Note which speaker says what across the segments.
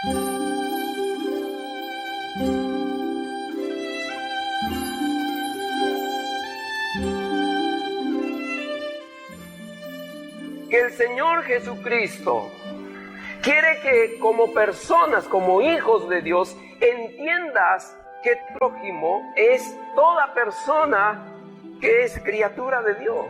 Speaker 1: Que el Señor Jesucristo quiere que como personas, como hijos de Dios, entiendas que tu prójimo es toda persona que es criatura de Dios.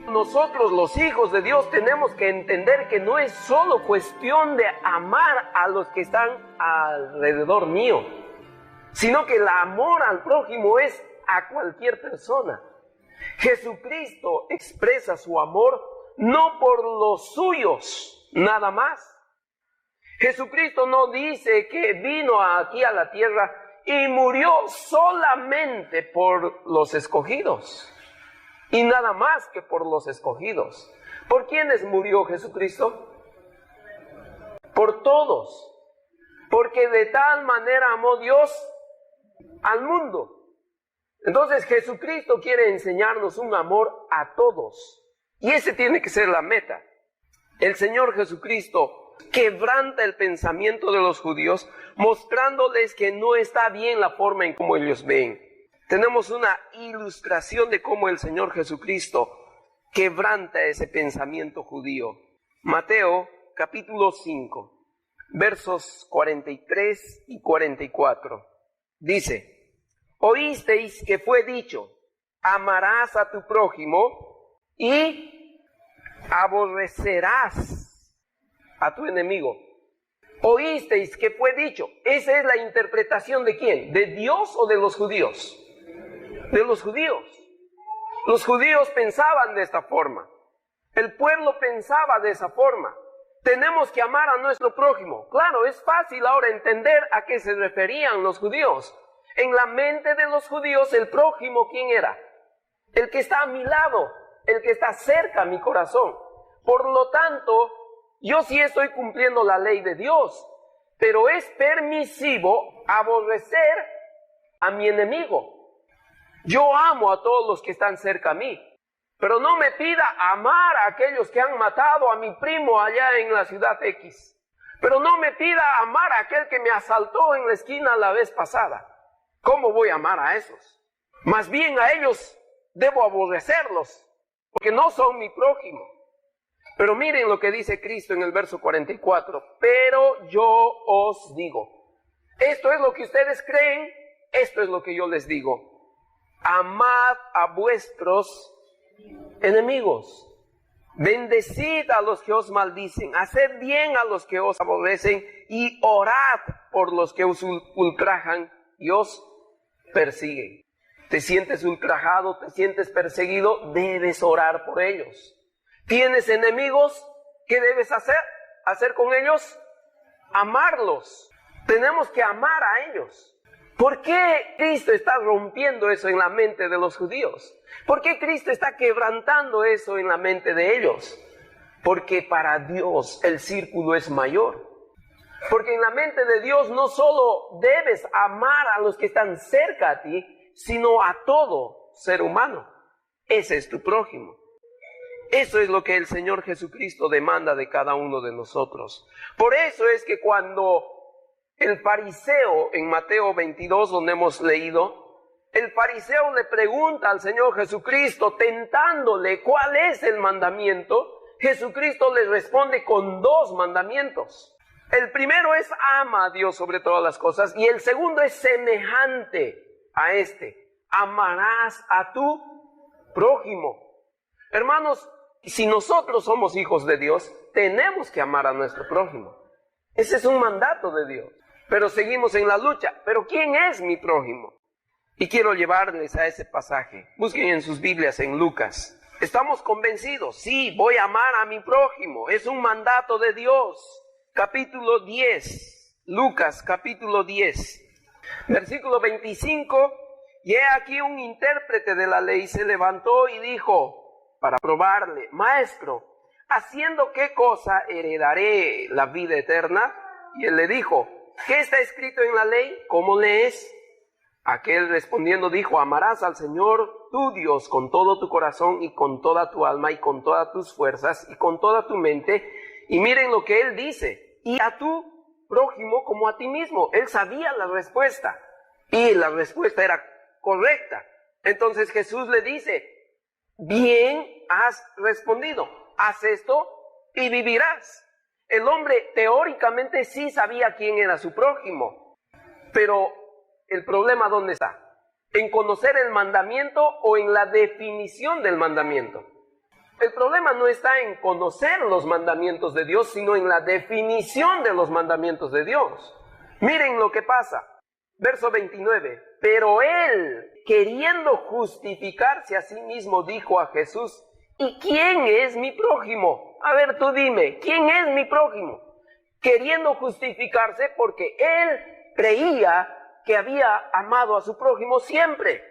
Speaker 1: Nosotros, los hijos de Dios, tenemos que entender que no es solo cuestión de amar a los que están alrededor mío, sino que el amor al prójimo es a cualquier persona. Jesucristo expresa su amor no por los suyos, nada más. Jesucristo no dice que vino aquí a la tierra y murió solamente por los escogidos. Y nada más que por los escogidos. ¿Por quiénes murió Jesucristo? Por todos. Porque de tal manera amó Dios al mundo. Entonces Jesucristo quiere enseñarnos un amor a todos. Y ese tiene que ser la meta. El Señor Jesucristo quebranta el pensamiento de los judíos, mostrándoles que no está bien la forma en cómo ellos ven. Tenemos una ilustración de cómo el Señor Jesucristo quebranta ese pensamiento judío. Mateo capítulo 5, versos 43 y 44. Dice: oísteis que fue dicho, amarás a tu prójimo y aborrecerás a tu enemigo. Oísteis que fue dicho. Esa es la interpretación ¿de quién? ¿De Dios o de los judíos? De los judíos. Los judíos pensaban de esta forma. El pueblo pensaba de esa forma. Tenemos que amar a nuestro prójimo. Claro, es fácil ahora entender a qué se referían los judíos. En la mente de los judíos, el prójimo, ¿quién era? El que está a mi lado, el que está cerca a mi corazón. Por lo tanto, yo sí estoy cumpliendo la ley de Dios, pero es permisivo aborrecer a mi enemigo. Yo amo a todos los que están cerca a mí, pero no me pida amar a aquellos que han matado a mi primo allá en la ciudad X. Pero no me pida amar a aquel que me asaltó en la esquina la vez pasada. ¿Cómo voy a amar a esos? Más bien a ellos debo aborrecerlos, porque no son mi prójimo. Pero miren lo que dice Cristo en el verso 44. Pero yo os digo. Esto es lo que ustedes creen, esto es lo que yo les digo. Amad a vuestros enemigos. Bendecid a los que os maldicen. Haced bien a los que os aborrecen. Y orad por los que os ultrajan y os persiguen. ¿Te sientes ultrajado? ¿Te sientes perseguido? Debes orar por ellos. ¿Tienes enemigos? ¿Qué debes hacer? ¿Hacer con ellos? Amarlos. Tenemos que amar a ellos. ¿Por qué Cristo está rompiendo eso en la mente de los judíos? ¿Por qué Cristo está quebrantando eso en la mente de ellos? Porque para Dios el círculo es mayor. Porque en la mente de Dios no solo debes amar a los que están cerca a ti, sino a todo ser humano. Ese es tu prójimo. Eso es lo que el Señor Jesucristo demanda de cada uno de nosotros. Por eso es que cuando el fariseo, en Mateo 22, donde hemos leído, el fariseo le pregunta al Señor Jesucristo, tentándole cuál es el mandamiento, Jesucristo le responde con dos mandamientos. El primero es ama a Dios sobre todas las cosas, y el segundo es semejante a este: amarás a tu prójimo. Hermanos, si nosotros somos hijos de Dios, tenemos que amar a nuestro prójimo. Ese es un mandato de Dios. Pero seguimos en la lucha. ¿Pero quién es mi prójimo? Y quiero llevarles a ese pasaje. Busquen en sus Biblias en Lucas. Estamos convencidos, sí, voy a amar a mi prójimo. Es un mandato de Dios. Capítulo 10. Lucas, capítulo 10. Versículo 25. Y he aquí un intérprete de la ley se levantó y dijo, para probarle: Maestro, ¿haciendo qué cosa heredaré la vida eterna? Y él le dijo: ¿qué está escrito en la ley? ¿Cómo lees? Aquel respondiendo dijo: amarás al Señor tu Dios con todo tu corazón y con toda tu alma y con todas tus fuerzas y con toda tu mente. Y miren lo que él dice: y a tu prójimo como a ti mismo. Él sabía la respuesta y la respuesta era correcta. Entonces Jesús le dice, bien has respondido, haz esto y vivirás. El hombre teóricamente sí sabía quién era su prójimo, pero el problema ¿dónde está? ¿En conocer el mandamiento o en la definición del mandamiento? El problema no está en conocer los mandamientos de Dios, sino en la definición de los mandamientos de Dios. Miren lo que pasa. Verso 29. Pero él, queriendo justificarse a sí mismo, dijo a Jesús, ¿y quién es mi prójimo? A ver, tú dime, ¿quién es mi prójimo? Queriendo justificarse porque él creía que había amado a su prójimo siempre.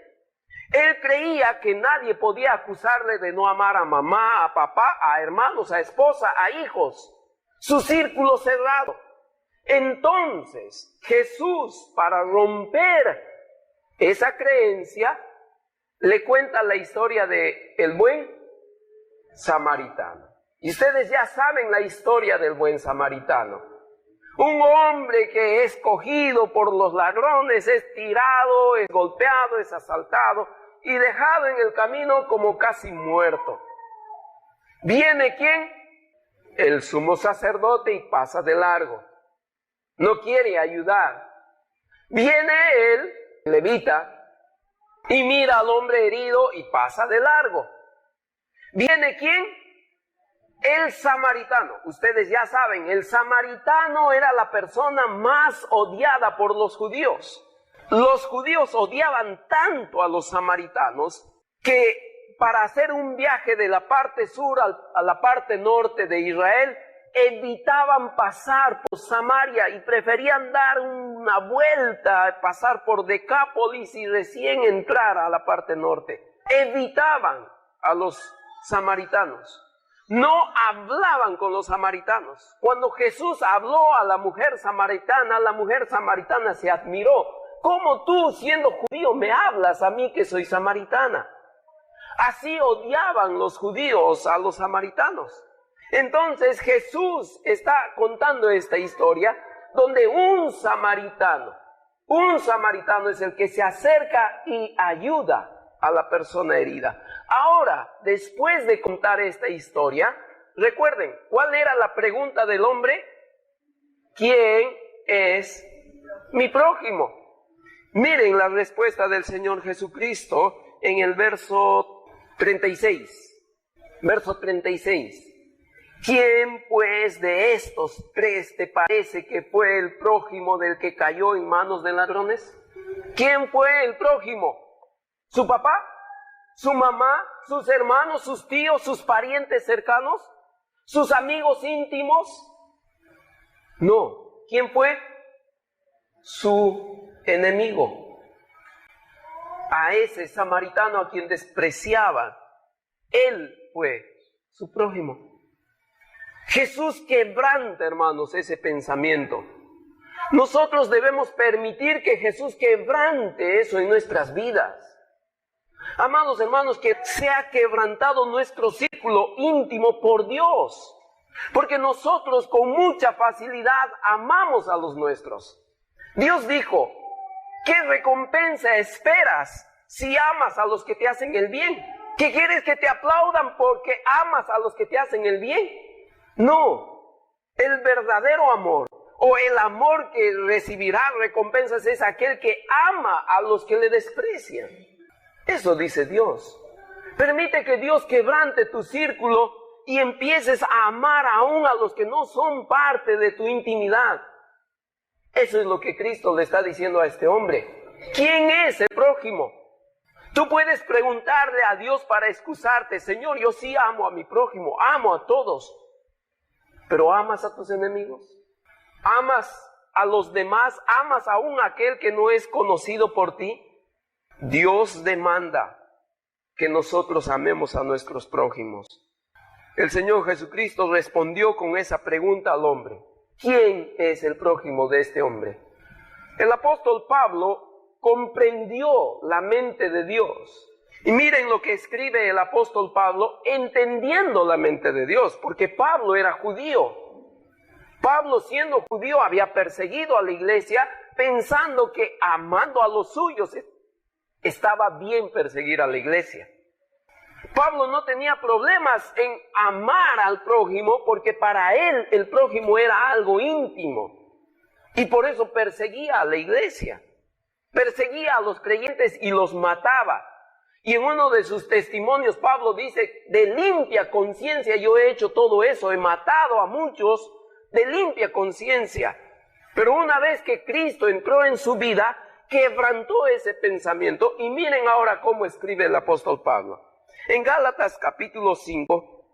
Speaker 1: Él creía que nadie podía acusarle de no amar a mamá, a papá, a hermanos, a esposa, a hijos. Su círculo cerrado. Entonces, Jesús, para romper esa creencia, le cuenta la historia de el buen samaritano. Y ustedes ya saben la historia del buen samaritano. Un hombre que es cogido por los ladrones, es tirado, es golpeado, es asaltado y dejado en el camino como casi muerto. ¿Viene quién? El sumo sacerdote y pasa de largo. No quiere ayudar. Viene el levita y mira al hombre herido y pasa de largo. ¿Viene quién? El samaritano. Ustedes ya saben, el samaritano era la persona más odiada por los judíos. Los judíos odiaban tanto a los samaritanos que para hacer un viaje de la parte sur a la parte norte de Israel, evitaban pasar por Samaria y preferían dar una vuelta, pasar por Decápolis y recién entrar a la parte norte. Evitaban a los samaritanos. No hablaban con los samaritanos. Cuando Jesús habló a la mujer samaritana se admiró. ¿Cómo tú, siendo judío, me hablas a mí que soy samaritana? Así odiaban los judíos a los samaritanos. Entonces Jesús está contando esta historia donde un samaritano es el que se acerca y ayuda a la persona herida. Ahora, después de contar esta historia, recuerden, ¿cuál era la pregunta del hombre? ¿Quién es mi prójimo? Miren la respuesta del Señor Jesucristo en el verso 36. Verso 36. ¿Quién pues de estos tres te parece que fue el prójimo del que cayó en manos de ladrones? ¿Quién fue el prójimo? ¿Su papá? ¿Su mamá? ¿Sus hermanos? ¿Sus tíos? ¿Sus parientes cercanos? ¿Sus amigos íntimos? No. ¿Quién fue? Su enemigo. A ese samaritano a quien despreciaba, él fue su prójimo. Jesús quebranta, hermanos, ese pensamiento. Nosotros debemos permitir que Jesús quebrante eso en nuestras vidas. Amados hermanos, que sea quebrantado nuestro círculo íntimo por Dios. Porque nosotros con mucha facilidad amamos a los nuestros. Dios dijo, ¿qué recompensa esperas si amas a los que te hacen el bien? ¿Qué quieres que te aplaudan porque amas a los que te hacen el bien? No, el verdadero amor o el amor que recibirá recompensas es aquel que ama a los que le desprecian. Eso dice Dios. Permite que Dios quebrante tu círculo y empieces a amar aún a los que no son parte de tu intimidad. Eso es lo que Cristo le está diciendo a este hombre. ¿Quién es el prójimo? Tú puedes preguntarle a Dios para excusarte, Señor, yo sí amo a mi prójimo, amo a todos. ¿Pero amas a tus enemigos? ¿Amas a los demás? ¿Amas aún a aquel que no es conocido por ti? Dios demanda que nosotros amemos a nuestros prójimos. El Señor Jesucristo respondió con esa pregunta al hombre. ¿Quién es el prójimo de este hombre? El apóstol Pablo comprendió la mente de Dios. Y miren lo que escribe el apóstol Pablo entendiendo la mente de Dios, porque Pablo era judío. Pablo, siendo judío, había perseguido a la iglesia pensando que amando a los suyos estaba bien perseguir a la iglesia. Pablo no tenía problemas en amar al prójimo porque para él el prójimo era algo íntimo. Y por eso perseguía a la iglesia, perseguía a los creyentes y los mataba. Y en uno de sus testimonios Pablo dice, de limpia conciencia yo he hecho todo eso, he matado a muchos de limpia conciencia. Pero una vez que Cristo entró en su vida, quebrantó ese pensamiento. Y miren ahora cómo escribe el apóstol Pablo. En Gálatas capítulo 5,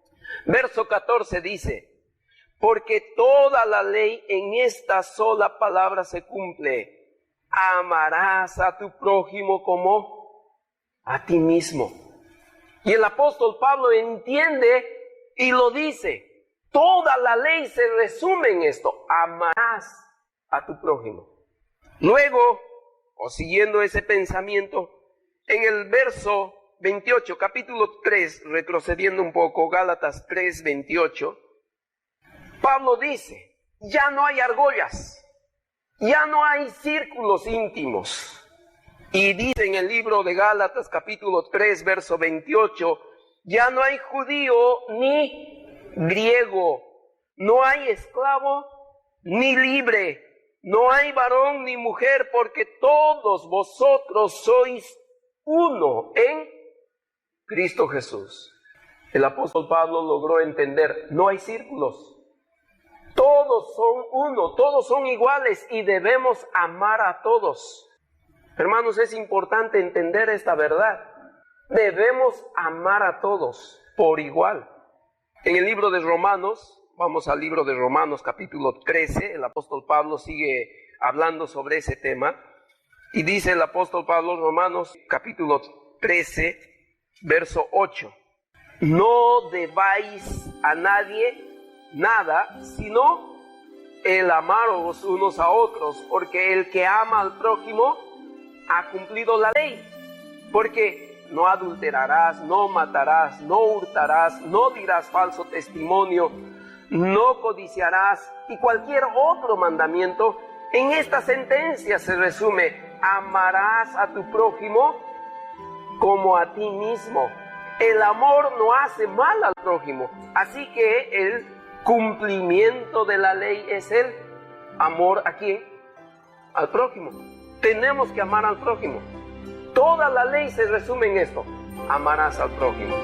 Speaker 1: verso 14 dice, porque toda la ley en esta sola palabra se cumple, amarás a tu prójimo como a ti mismo. Y el apóstol Pablo entiende y lo dice, toda la ley se resume en esto, amarás a tu prójimo. Luego, o siguiendo ese pensamiento, en el verso 28, capítulo 3, retrocediendo un poco, Gálatas 3, 28, Pablo dice, ya no hay argollas, ya no hay círculos íntimos. Y dice en el libro de Gálatas, capítulo 3, verso 28, ya no hay judío ni griego, no hay esclavo ni libre, no hay varón ni mujer, porque todos vosotros sois uno en Cristo Jesús. El apóstol Pablo logró entender, no hay círculos. Todos son uno, todos son iguales y debemos amar a todos. Hermanos, es importante entender esta verdad. Debemos amar a todos por igual. En el libro de Romanos, vamos al libro de Romanos capítulo 13, el apóstol Pablo sigue hablando sobre ese tema. Y dice el apóstol Pablo, Romanos capítulo 13, verso 8. No debáis a nadie nada, sino el amaros unos a otros, porque el que ama al prójimo ha cumplido la ley. Porque no adulterarás, no matarás, no hurtarás, no dirás falso testimonio, no codiciarás, y cualquier otro mandamiento. En esta sentencia se resume, amarás a tu prójimo como a ti mismo. El amor no hace mal al prójimo, así que el cumplimiento de la ley es el amor ¿a quién? Al prójimo. Tenemos que amar al prójimo. Toda la ley se resume en esto, amarás al prójimo.